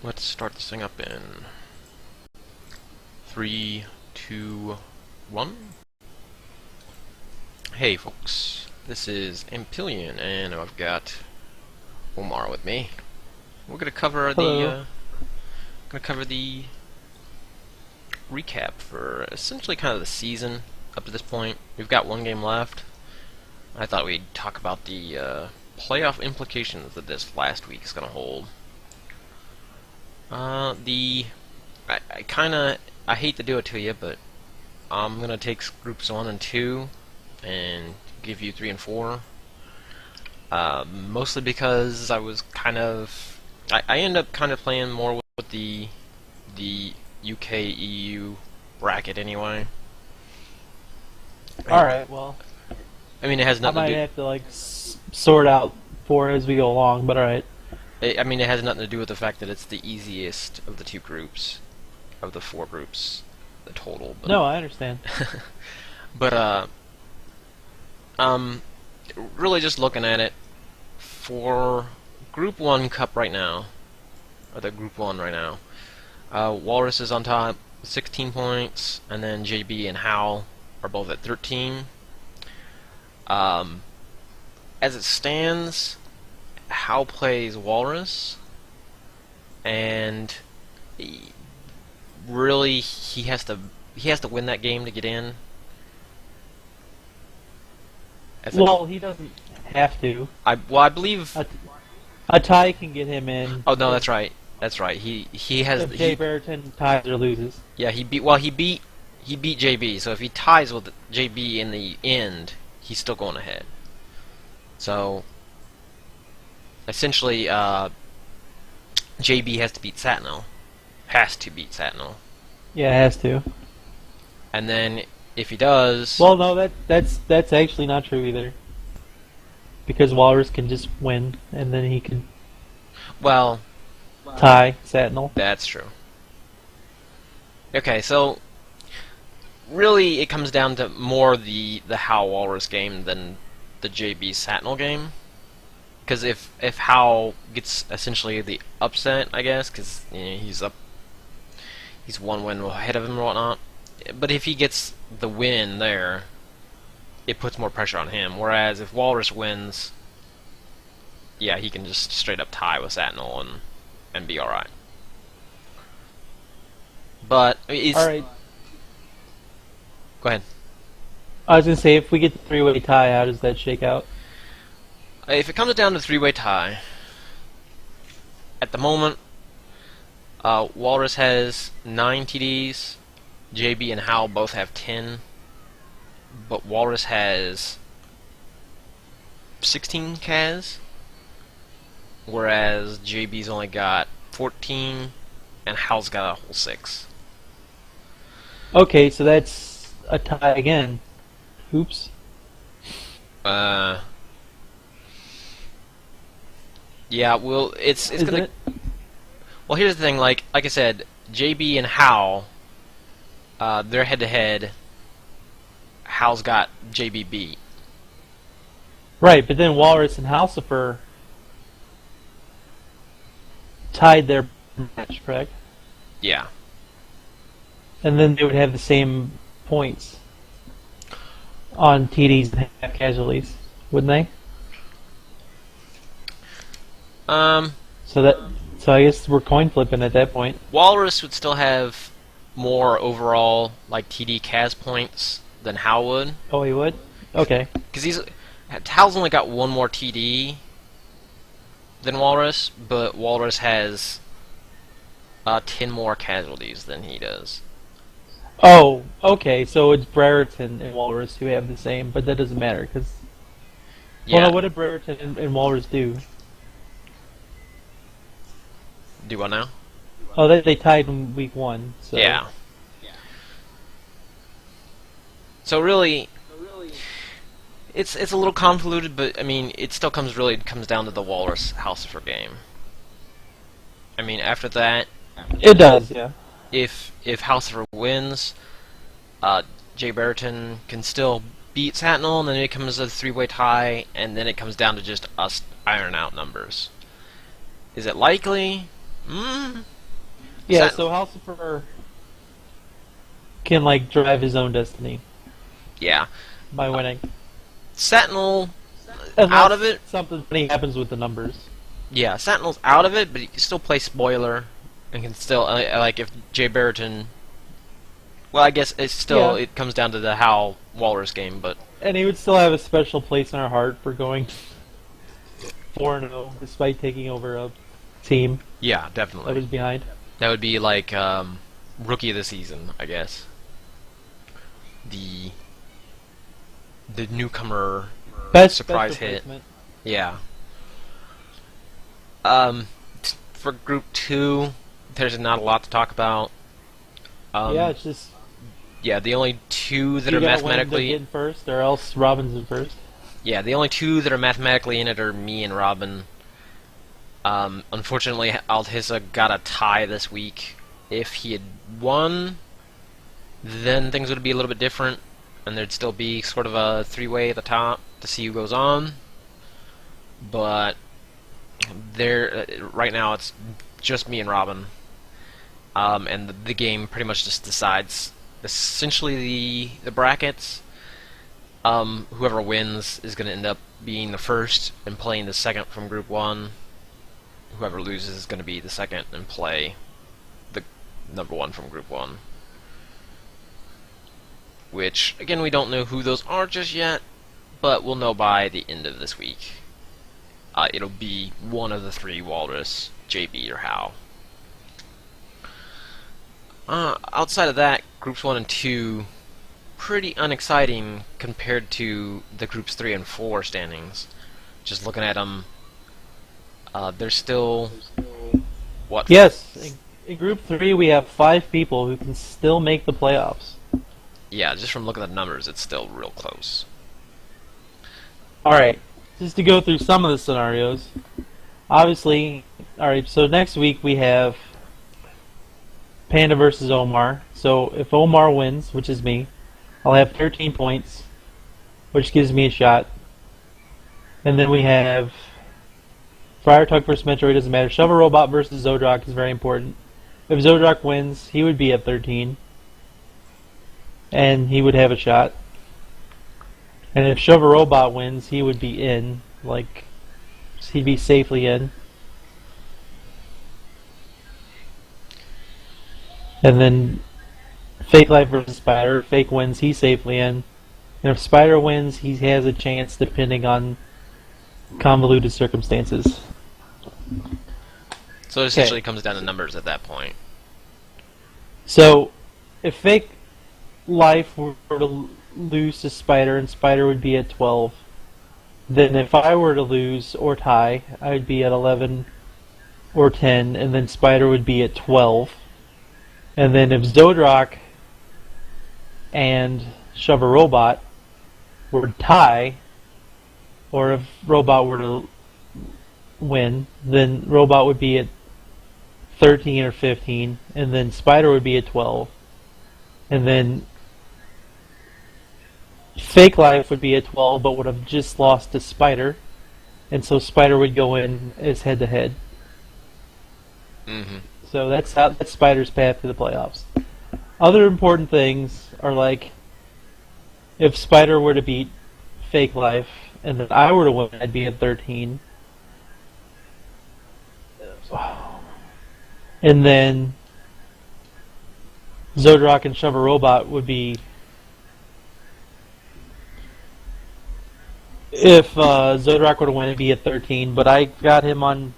Let's start this thing up in 3, 2, 1. Hey folks, this is Empyrean, and I've got Omar with me. We're gonna cover the recap for essentially kind of the season up to this point. We've got one game left. I thought we'd talk about the playoff implications that this last week is gonna hold. I hate to do it to you, but I'm gonna take groups 1 and 2 and give you 3 and 4. Mostly because I was I ended up kind of playing more with the UK EU bracket anyway. Alright, well, I mean, it has nothing I might to do. have to sort out 4 as we go along, but alright. I mean, it has nothing to do with the fact that it's the easiest of the 2 groups, of the 4 groups, the total. But No, I understand. but really just looking at it for Group 1 Cup right now, or the Group 1 right now. Walrus is on top, 16 points, and then JB and Hal are both at 13. As it stands, Hal plays Walrus, and really he has to win that game to get in. Well, he doesn't have to. I believe. A tie can get him in. Oh no, that's right. That's right. He has. If Jay Brereton ties or loses. Yeah, he beat JB. So if he ties with JB in the end, he's still going ahead. So essentially, JB has to beat Satnel. Yeah, it has to. And then if he does, Well, no, that's actually not true either. Because Walrus can just win, and then he can tie Satnel. That's true. Okay, so really it comes down to more the Hal Walrus game than the JB Satnel game. Because if Hal gets essentially the upset, I guess, because he's one win ahead of him or whatnot. But if he gets the win there, it puts more pressure on him. Whereas if Walrus wins, yeah, he can just straight up tie with Satnel and be alright. But Alright. Go ahead. I was going to say, if we get the 3-way tie, how does that shake out? If it comes down to 3-way tie, at the moment, Walrus has 9 TDs, JB and Hal both have 10, but Walrus has 16 CAS, whereas JB's only got 14, and Hal's got a whole 6. Okay, so that's a tie again. Oops. Yeah, well, it's gonna. It? Well, here's the thing. Like I said, JB and Hal, they're head to head. Hal's got JB beat. Right, but then Walrus and Halcifer tied their match, correct? Yeah. And then they would have the same points on TDs and half casualties, wouldn't they? So I guess we're coin flipping at that point. Walrus would still have more overall like TD CAS points than Hal would. Oh, he would? Okay. Because Hal's only got 1 more TD than Walrus, but Walrus has 10 more casualties than he does. Oh, okay, so it's Brereton and Walrus who have the same, but that doesn't matter, because... Yeah. Well, no, what did Brereton and Walrus do? Do what now? Oh, they tied in week 1, so... Yeah. So really, it's a little convoluted, but I mean, it still comes down to the Walrus Halcifer game. I mean, after that, It does, yeah. if Halcifer wins, Jay Brereton can still beat Satnel, and then it becomes a 3-way tie, and then it comes down to just us iron out numbers. Is it likely? Yeah, so Halsifer can like drive his own destiny Yeah. by winning. Sentinel out of Unless it. something funny happens with the numbers. Yeah, Sentinel's out of it, but he can still play spoiler and can still like if Jay Barrington. Well, I guess it's still Yeah. it comes down to the Hal Walrus game, but And he would still have a special place in our heart for going 4-0 despite taking over a team yeah, that definitely was behind. that would be like rookie of the season, I guess. The newcomer Best surprise hit. replacement. Yeah. For Group 2, there's not a lot to talk about. Yeah, it's just Yeah, the only two that you are gotta win to mathematically get in first, or else Robin's in first. yeah, the only two that are mathematically in it are me and Robin. Unfortunately, Altissa got a tie this week. If he had won, then things would be a little bit different, and there'd still be sort of a three-way at the top to see who goes on. But there, right now, it's just me and Robin, and the game pretty much just decides essentially the brackets. Whoever wins is going to end up being the first and playing the second from Group 1. Whoever loses is going to be the second and play the number 1 from Group 1. Which, again, we don't know who those are just yet, but we'll know by the end of this week. It'll be one of the three: Walrus, JB, or Hal. Outside of that, Groups 1 and 2, pretty unexciting compared to the Groups 3 and 4 standings. Just looking at them, there's still, what? Yes, in Group 3 we have 5 people who can still make the playoffs. Yeah, just from looking at the numbers, it's still real close. Alright, just to go through some of the scenarios. Obviously, alright, so next week we have Panda versus Omar. So if Omar wins, which is me, I'll have 13 points, which gives me a shot. And then we have Friar Tuck versus Metroid, doesn't matter. Shovel Robot versus Zodrock is very important. If Zodrock wins, he would be at 13. And he would have a shot. And if Shovel Robot wins, he would be in. Like, he'd be safely in. And then Fake Life versus Spider. If Fake wins, he's safely in. And if Spider wins, he has a chance depending on convoluted circumstances. So it essentially comes down to numbers at that point. So, if Fake Life were to lose to Spider and Spider would be at 12, then if I were to lose or tie, I would be at 11 or 10, and then Spider would be at 12. And then if Zodrock and Shovel Robot were to tie, or if Robot were to win, then Robot would be at 13 or 15, and then Spider would be at 12. And then Fake Life would be at 12, but would have just lost to Spider, and so Spider would go in as head-to-head. Mm-hmm. So that's Spider's path to the playoffs. Other important things are like, if Spider were to beat Fake Life, and then I were to win, I'd be at 13. And then Zodrock and Shovel Robot would be... If Zodrock were to win, it'd be at 13, but I got him on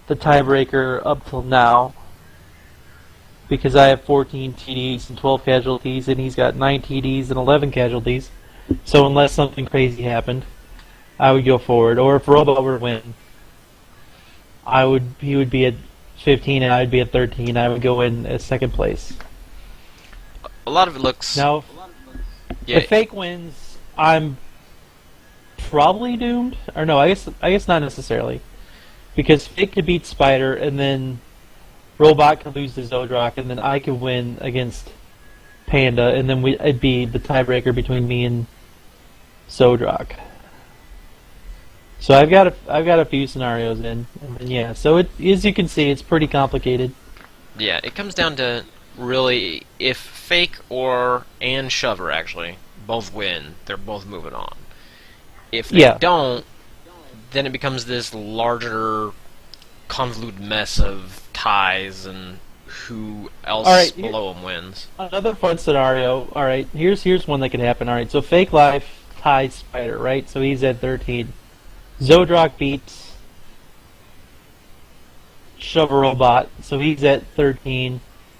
the tiebreaker up till now because I have 14 TDs and 12 casualties, and he's got 9 TDs and 11 casualties. So unless something crazy happened, I would go forward. Or if Robot were to win, he would be at 15 and I would be at 13. I would go in as second place. A lot of it looks... Now, if Fake wins, I'm probably doomed. Or no, I guess not necessarily. Because Fake could beat Spider, and then Robot could lose to Zodrock, and then I could win against Panda, and then it'd be the tiebreaker between me and Zodrock. So I've got a few scenarios in, and yeah. So as you can see, it's pretty complicated. Yeah, it comes down to really if Fake or and Shover actually both win, they're both moving on. If they Yeah. don't, then it becomes this larger convoluted mess of ties and who All else right. below them wins. Another fun scenario. All right. Here's one that can happen. All right. So Fake Life ties Spider, right? So he's at 13. Zodrock beats Shovel Robot, so he's at 13,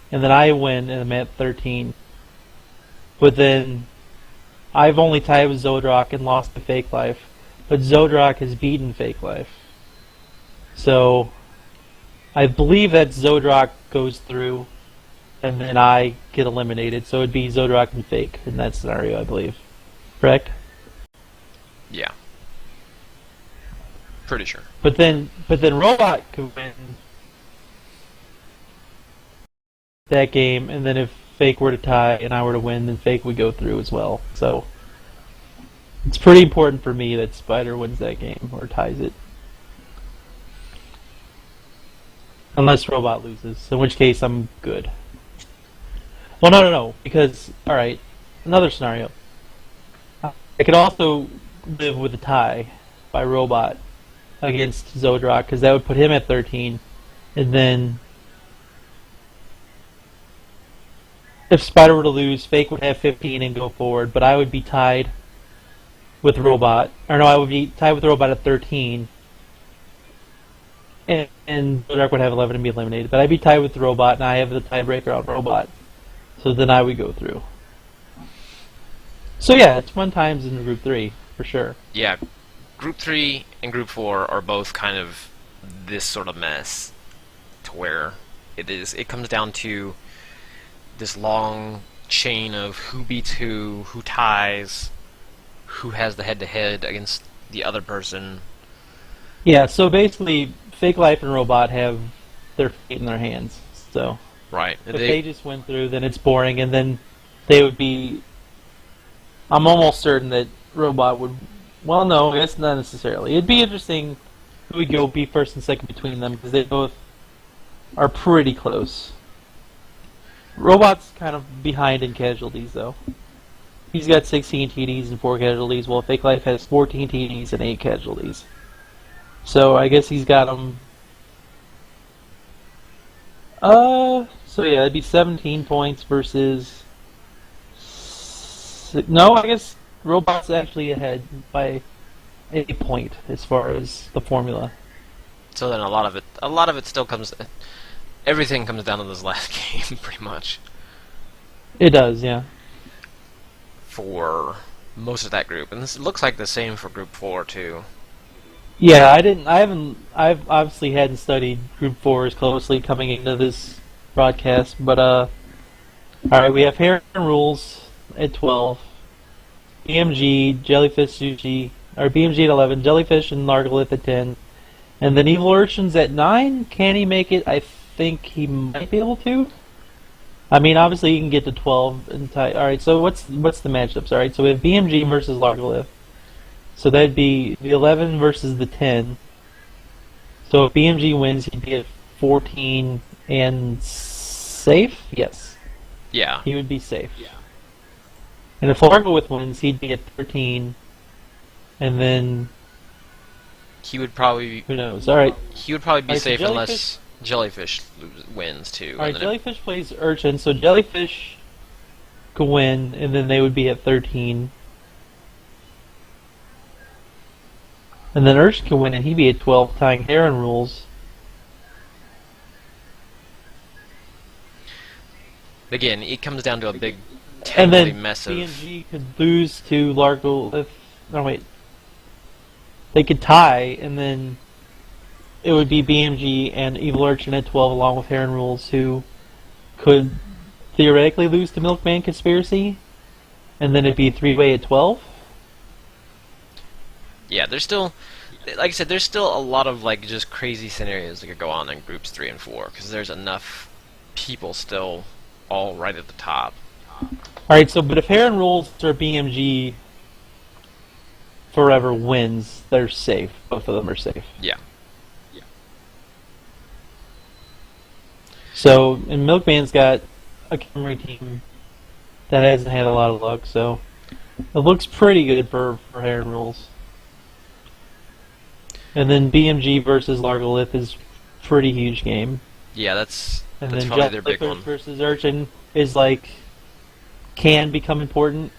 and then I win and I'm at 13. But then I've only tied with Zodrock and lost to Fake Life, but Zodrock has beaten Fake Life. So I believe that Zodrock goes through, and then I get eliminated. So it'd be Zodrock and Fake in that scenario, I believe. Correct? Yeah, pretty sure. But then Robot could win that game, and then if Fake were to tie and I were to win, then Fake would go through as well. So it's pretty important for me that Spider wins that game or ties it. Unless Robot loses, in which case I'm good. Well, no, because, alright, another scenario. I could also live with a tie by Robot against Zodrock, because that would put him at 13, and then if Spider were to lose, Fake would have 15 and go forward, but I would be tied with Robot. Or no, I would be tied with Robot at 13. And Dark would have 11 and be eliminated. But I'd be tied with Robot, and I have the tiebreaker on Robot. So then I would go through. So yeah, it's fun times in Group 3, for sure. Yeah, Group 3 and Group 4 are both kind of this sort of mess, to where it comes down to this long chain of who beats who ties, who has the head-to-head against the other person. Yeah, so basically, Fake Life and Robot have their fate in their hands. So Right. if they just went through, then it's boring, and then they would be... I'm almost certain that Robot would... Well, no, I guess not necessarily. It'd be interesting who would go be first and second between them, because they both are pretty close. Robot's kind of behind in casualties, though. He's got 16 TDs and 4 casualties, while Fake Life has 14 TDs and 8 casualties. So I guess he's got them... So yeah, it'd be 17 points versus... No, I guess Robot's actually ahead by a point as far as the formula. So then a lot of it still comes... Everything comes down to this last game, pretty much. It does, yeah. For most of that group. And this looks like the same for Group 4, too. Yeah, I've obviously hadn't studied Group 4 as closely coming into this broadcast, but, alright, we have Heron Rules at 12, BMG, Jellyfish Sushi, or BMG at 11, Jellyfish and Largalith at 10, and then Evil Urchins at 9. Can he make it? I think he might be able to. I mean, obviously he can get to 12 and tie. Alright, so what's the matchups? Alright, so we have BMG versus Largalith. So that'd be the 11 versus the 10. So if BMG wins, he'd be at 14 and safe? Yes. Yeah. He would be safe. Yeah. And if Largalith wins, he'd be at 13. And then... He would probably... Who knows? Alright. He would probably be Alright, so safe unless Jellyfish wins, too. Alright, Jellyfish plays Urchin, so Jellyfish could win, and then they would be at 13. And then Urchin could win, and he'd be at 12, tying Heron Rules. Again, it comes down to a big, And tangly then mess of... BMG could lose to Largalith. No, wait. They could tie, and then it would be BMG and Evil Urchin at 12, along with Heron Rules, who could theoretically lose to Milkman Conspiracy, and then it'd be 3-way at 12. Yeah, there's still... Like I said, there's still a lot of, like, just crazy scenarios that could go on in Groups 3 and 4, because there's enough people still all right at the top. Alright, so, but if Heron Rules or BMG forever wins, they're safe. Both of them are safe. Yeah. So, and Milkman's got a Camry team that hasn't had a lot of luck, so it looks pretty good for Heron Rules. And then BMG versus Largolith is pretty huge game. Yeah, that's And that's then probably their big Jellyfish one. versus Urchin is like can become important.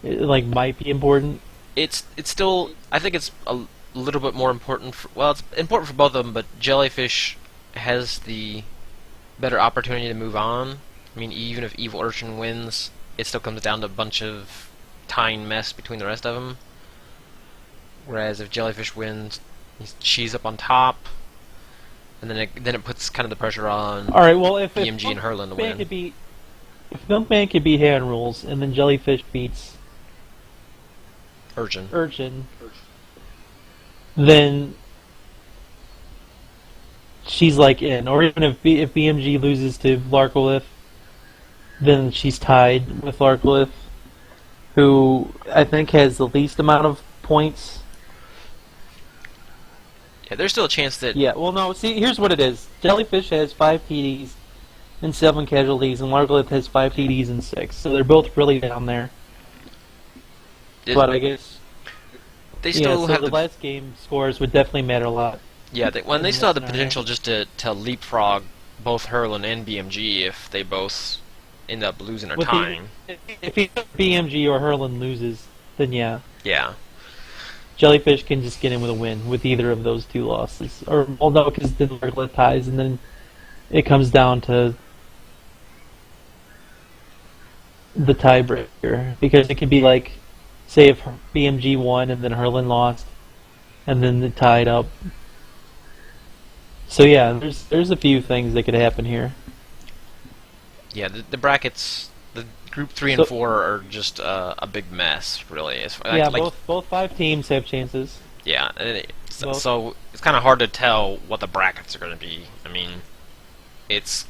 It, like might be important. It's still, I think it's a little bit more important. Well, it's important for both of them, but Jellyfish has the better opportunity to move on. I mean, even if Evil Urchin wins, it still comes down to a bunch of tying mess between the rest of them. Whereas if Jellyfish wins, she's up on top, and then it puts kind of the pressure on All right. Well, if BMG and Herlin to Milkman win. could beat if Milkman could beat Heron Rules and then Jellyfish beats Urchin. Urchin, then she's like in. Or even if BMG loses to Larkolith, then she's tied with Larkolith, who I think has the least amount of points. Yeah, there's still a chance that Yeah, well, no, see, here's what it is. Jellyfish has 5 TDs and 7 casualties, and Largolith has 5 TDs and 6. So they're both really down there. But I guess, they yeah, still so have the last game scores would definitely matter a lot. yeah, when they in still have that the scenario. potential just to leapfrog both Herlin and BMG if they both end up losing or With tying. If either BMG or Herlin loses, then yeah. Yeah. Jellyfish can just get in with a win with either of those 2 losses. Or, well, no, because then Largolith ties, and then it comes down to the tiebreaker. Because it could be like, say if BMG won and then Herlin lost, and then it tied up. So yeah, there's a few things that could happen here. Yeah, the brackets, the group 3 and So- 4 are just a big mess, really. Yeah, both 5 teams have chances. Yeah, Both. so it's kind of hard to tell what the brackets are going to be. I mean, it's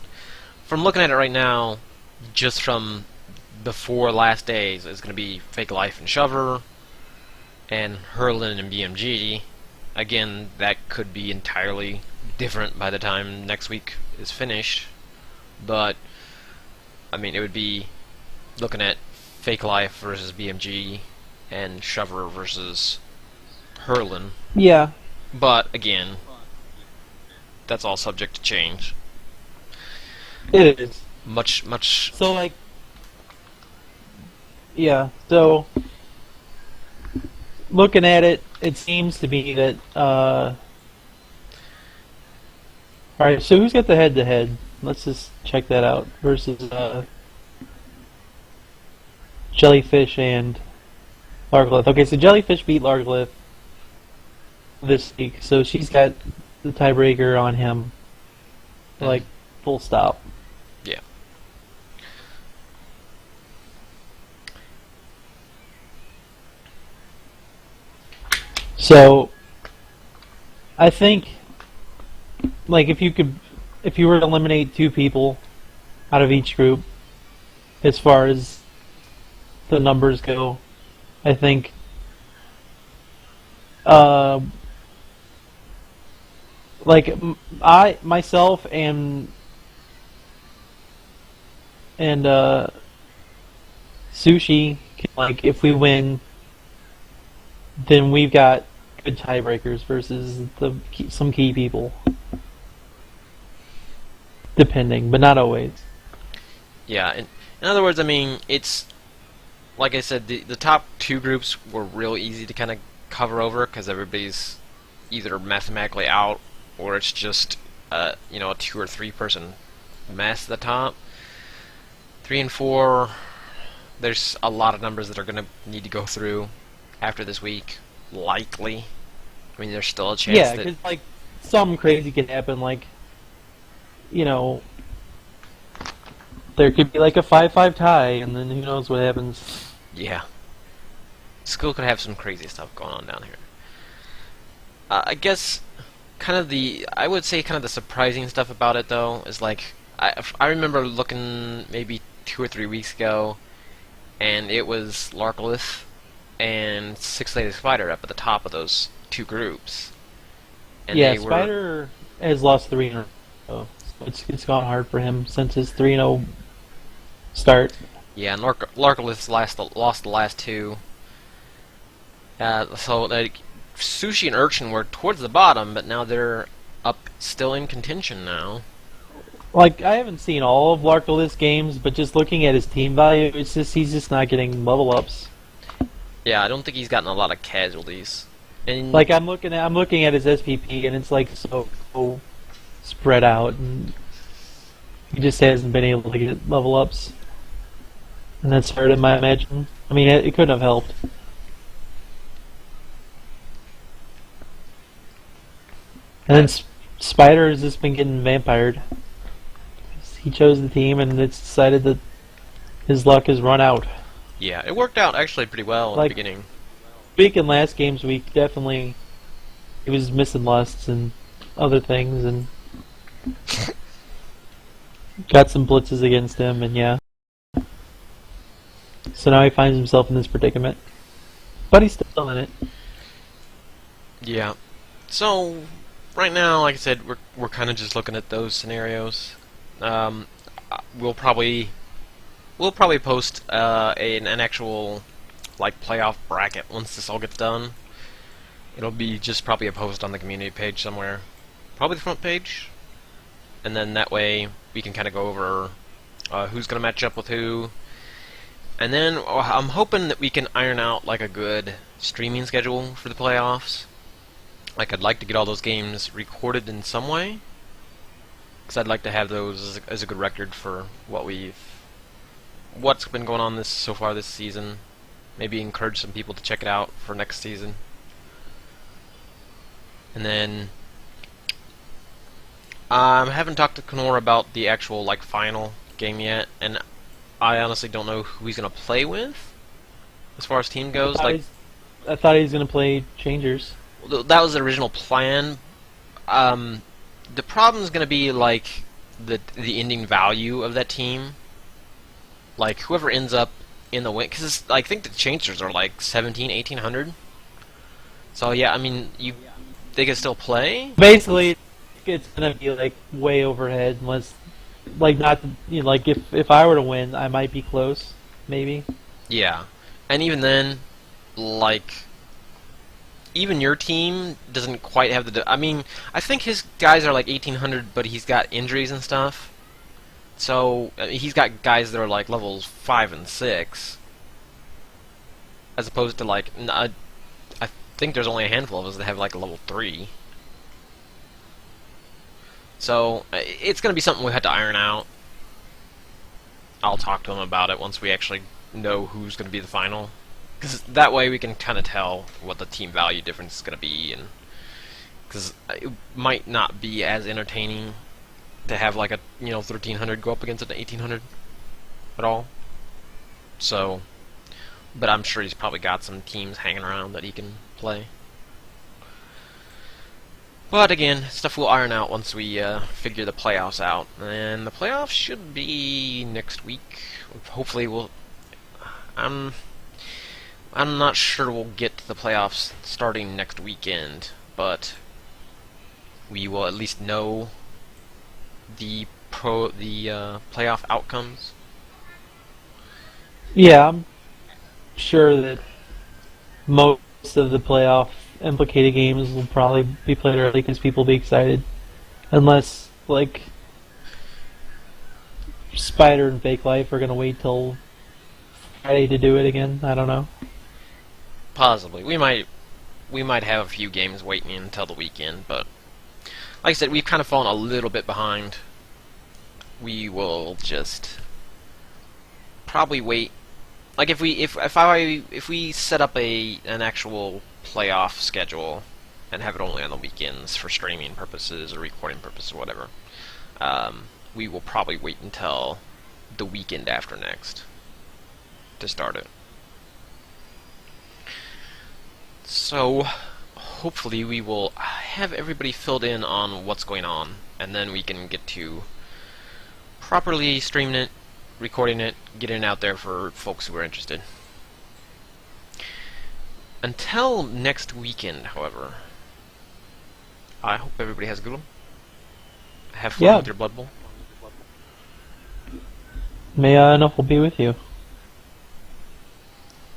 from looking at it right now, just from before last days, it's going to be Fake Life and Shover, and Herlin and BMG. Again, that could be entirely different by the time next week is finished, but I mean, it would be looking at Fake Life versus BMG and Shover versus Herlin. Yeah, But again, that's all subject to change. it is. Much. So like, yeah. So looking at it, it seems to be that. All right. So who's got the head-to-head? Let's just check that out versus Jellyfish and Largolith. Okay, so Jellyfish beat Largolith this week, so she's got the tiebreaker on him. Like, full stop. Yeah. So, I think, like, if you were to eliminate 2 people out of each group, as far as the numbers go, I think, like, I, myself, and Sushi, like, if we win, then we've got good tiebreakers versus some key people. Depending, but not always. Yeah. In other words, I mean, it's like I said, the top 2 groups were real easy to kind of cover over because everybody's either mathematically out or it's just a 2 or 3 person mess at the top. 3 and 4, there's a lot of numbers that are going to need to go through after this week, likely. I mean, there's still a chance Yeah, that because like something crazy can happen. Like, you know, there could be like a 5-5 tie, and then who knows what happens. yeah, school could have some crazy stuff going on down here. I guess I would say kind of the surprising stuff about it though is like I remember looking maybe 2 or 3 weeks ago, and it was Larkolith and Six-Legged Spider up at the top of those 2 groups. And Yeah, they were, Spider has lost 3 in a row. it's gone hard for him since his 3-0 start. Yeah, and Larkalith's lost the last two. So Sushi and Urchin were towards the bottom, but now they're up, still in contention now. Like I haven't seen all of Larkalith's games, but just looking at his team value, it's just he's just not getting level ups. Yeah, I don't think he's gotten a lot of casualties. And Like I'm looking at his SPP, and it's like so spread out, and he just hasn't been able to get level ups, and that's hurt him. I imagine. I mean, it couldn't have helped. And then Spider has just been getting vampired. He chose the team, and it's decided that his luck has run out. yeah, it worked out actually pretty well in the Like beginning. speaking last game's week, definitely he was missing lusts and other things, and got some blitzes against him, and yeah. So now he finds himself in this predicament, but he's still in it. Yeah. So right now, like I said, we're kind of just looking at those scenarios. Um, we'll probably post an actual like playoff bracket once this all gets done. It'll be just probably a post on the community page somewhere, probably the front page, and then that way we can kind of go over who's gonna match up with who, and then I'm hoping that we can iron out like a good streaming schedule for the playoffs. Like I'd like to get all those games recorded in some way, because I'd like to have those as a good record for what's been going on so far this season. Maybe encourage some people to check it out for next season. And then I haven't talked to cKnoor about the actual like final game yet, and I honestly don't know who he's gonna play with as far as team goes. I thought he was gonna play changers. That was the original plan. The problem is going to be like the ending value of that team. Like whoever ends up in the win, because I think the changers are like 1,800. So yeah, I mean they can still play. Basically, it's gonna be like way overhead, unless like not like if I were to win, I might be close, maybe. Yeah, and even then, like. Even your team doesn't quite have I mean, I think his guys are like 1,800, but he's got injuries and stuff. So he's got guys that are like levels 5 and 6, as opposed to like I think there's only a handful of us that have like a level 3. So it's gonna be something we have to iron out. I'll talk to him about it once we actually know who's gonna be the final. Because that way we can kind of tell what the team value difference is going to be, and because it might not be as entertaining to have like a 1,300 go up against an 1,800 at all. So, but I'm sure he's probably got some teams hanging around that he can play. But again, stuff we'll iron out once we figure the playoffs out, and the playoffs should be next week. Hopefully, I'm not sure we'll get to the playoffs starting next weekend, but we will at least know the playoff outcomes. Yeah, I'm sure that most of the playoff implicated games will probably be played early because people will be excited, unless like Spider and Fake Life are gonna wait till Friday to do it again. I don't know. Possibly. We might have a few games waiting until the weekend, but like I said, we've kind of fallen a little bit behind. We will just probably wait. Like if we set up an actual playoff schedule and have it only on the weekends for streaming purposes or recording purposes or whatever, we will probably wait until the weekend after next to start it. So, hopefully we will have everybody filled in on what's going on, and then we can get to properly streaming it, recording it, getting it out there for folks who are interested. Until next weekend, however, I hope everybody has a good one. Have fun Yeah. with your Blood Bowl. May enough will be with you.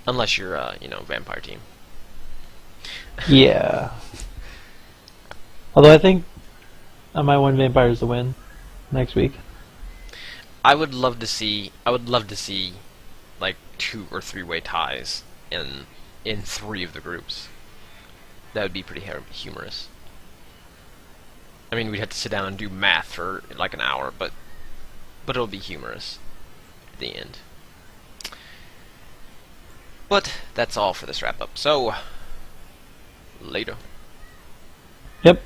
Unless you're, vampire team. Yeah. Although I think I might want vampires to win next week. I would love to see. I would love to see, like 2 or 3-way ties in 3 of the groups. That would be pretty humorous. I mean, we'd have to sit down and do math for like an hour, but it'll be humorous at the end. But that's all for this wrap up. So later. Yep.